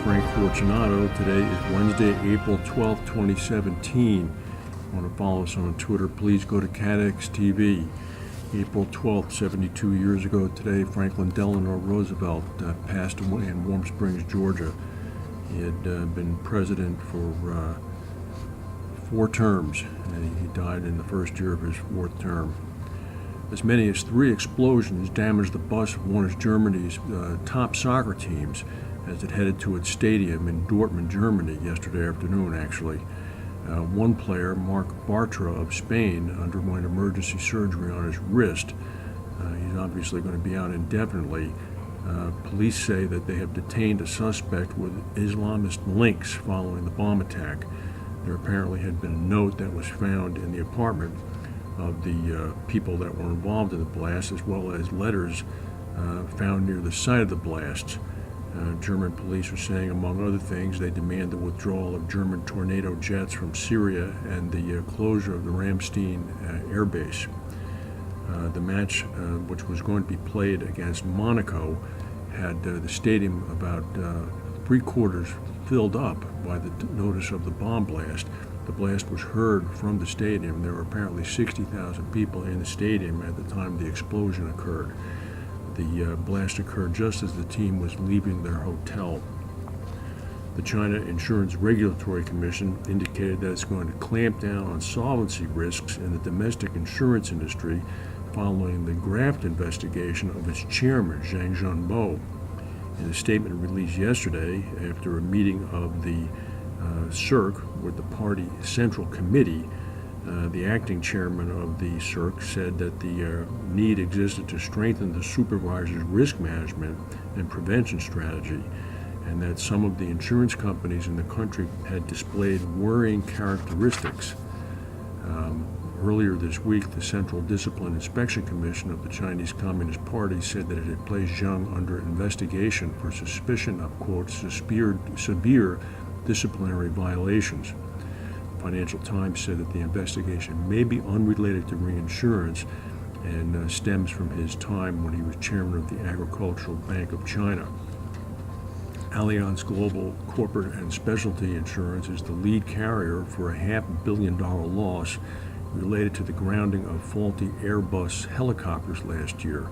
Frank Fortunato. Today is Wednesday, April 12, 2017. If you want to follow us on Twitter, please go to CATEX TV. April 12th, 72 years ago today, Franklin Delano Roosevelt passed away in Warm Springs, Georgia. He had been president for 4 terms, and he died in the first year of his 4th term. As many as 3 explosions damaged the bus of one of Germany's top soccer teams as it headed to its stadium in Dortmund, Germany, yesterday afternoon, actually. One player, Marc Bartra of Spain, underwent emergency surgery on his wrist. He's obviously going to be out indefinitely. Police say that they have detained a suspect with Islamist links following the bomb attack. There apparently had been a note that was found in the apartment of the people that were involved in the blast, as well as letters found near the site of the blasts. German police are saying, among other things, they demand the withdrawal of German Tornado jets from Syria and the closure of the Ramstein air base. The match, which was going to be played against Monaco, had the stadium about 3/4 filled up by the notice of the bomb blast. The blast was heard from the stadium. There were apparently 60,000 people in the stadium at the time the explosion occurred. The blast occurred just as the team was leaving their hotel. The China Insurance Regulatory Commission indicated that it's going to clamp down on solvency risks in the domestic insurance industry following the graft investigation of its chairman, Zhang Zhenbo. In a statement released yesterday after a meeting of the CIRC with the party Central Committee, the acting chairman of the CIRC said that the need existed to strengthen the supervisor's risk management and prevention strategy, and that some of the insurance companies in the country had displayed worrying characteristics. Earlier this week, the Central Discipline Inspection Commission of the Chinese Communist Party said that it had placed Zhang under investigation for suspicion of, quote, severe disciplinary violations. Financial Times said that the investigation may be unrelated to reinsurance and stems from his time when he was chairman of the Agricultural Bank of China. Allianz Global Corporate and Specialty Insurance is the lead carrier for a $500 million loss related to the grounding of faulty Airbus helicopters last year.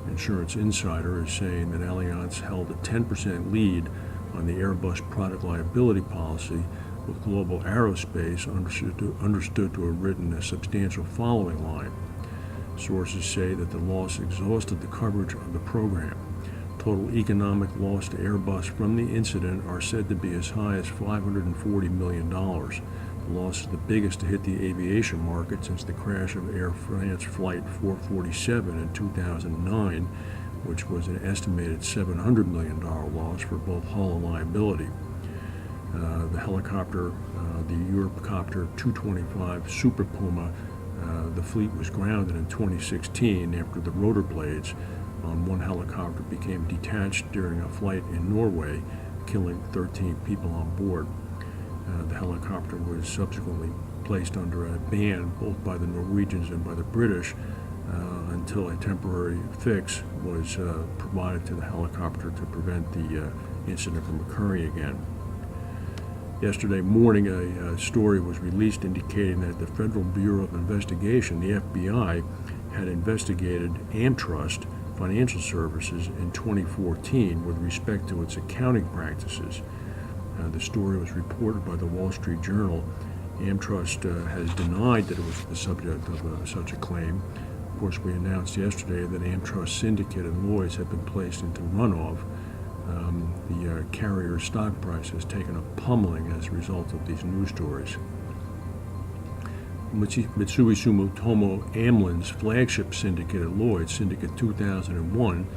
Insurance Insider is saying that Allianz held a 10% lead on the Airbus product liability policy, with Global Aerospace understood to have written a substantial following line. Sources say that the loss exhausted the coverage of the program. Total economic loss to Airbus from the incident are said to be as high as $540 million. The loss is the biggest to hit the aviation market since the crash of Air France Flight 447 in 2009, which was an estimated $700 million loss for both hull and liability. The helicopter, the Eurocopter 225 Super Puma, the fleet was grounded in 2016 after the rotor blades on one helicopter became detached during a flight in Norway, killing 13 people on board. The helicopter was subsequently placed under a ban both by the Norwegians and by the British until a temporary fix was provided to the helicopter to prevent the incident from occurring again. Yesterday morning, a story was released indicating that the Federal Bureau of Investigation, the FBI, had investigated AmTrust Financial Services in 2014 with respect to its accounting practices. The story was reported by the Wall Street Journal. AmTrust has denied that it was the subject of such a claim. Of course, we announced yesterday that AmTrust Syndicate and Lloyds have been placed into runoff. The carrier's stock price has taken a pummeling as a result of these news stories. Mitsui Sumitomo Amlin's flagship syndicate at Lloyds, Syndicate 2001,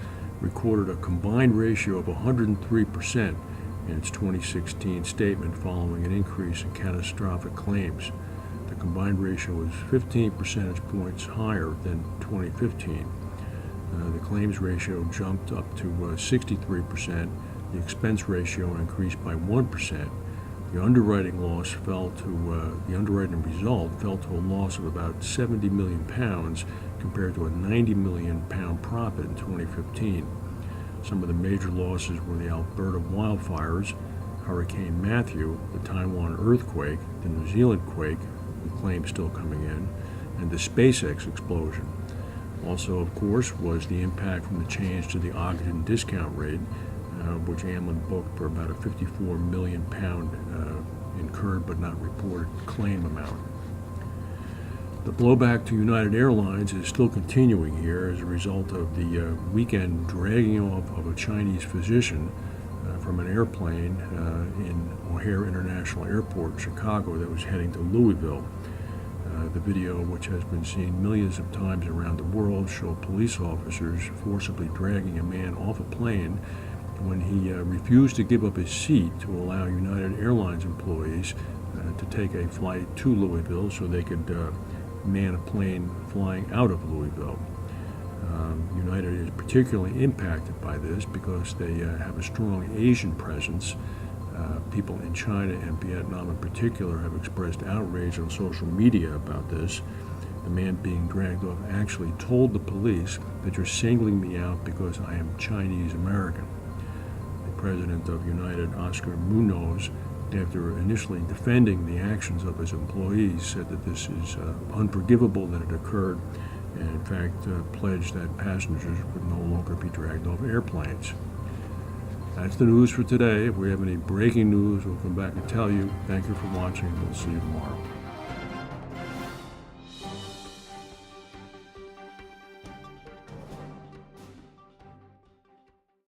recorded a combined ratio of 103% in its 2016 statement following an increase in catastrophic claims. The combined ratio is 15 percentage points higher than 2015. The claims ratio jumped up to 63%. The expense ratio increased by 1%. The underwriting result fell to a loss of about £70 million compared to a £90 million profit in 2015. Some of the major losses were the Alberta wildfires, Hurricane Matthew, the Taiwan earthquake, the New Zealand quake, with claims still coming in, and the SpaceX explosion. Also, of course, was the impact from the change to the oxygen discount rate, which Amlin booked for about a £54 million incurred but not reported claim amount. The blowback to United Airlines is still continuing here as a result of the weekend dragging off of a Chinese physician from an airplane in O'Hare International Airport in Chicago that was heading to Louisville. The video, which has been seen millions of times around the world, showed police officers forcibly dragging a man off a plane when he refused to give up his seat to allow United Airlines employees to take a flight to Louisville so they could man a plane flying out of Louisville. United is particularly impacted by this because they have a strong Asian presence. People in China and Vietnam in particular have expressed outrage on social media about this. The man being dragged off actually told the police that you're singling me out because I am Chinese American. The president of United, Oscar Munoz, after initially defending the actions of his employees, said that this is unforgivable that it occurred, and in fact pledged that passengers would no longer be dragged off airplanes. That's the news for today. If we have any breaking news, we'll come back and tell you. Thank you for watching. We'll see you tomorrow.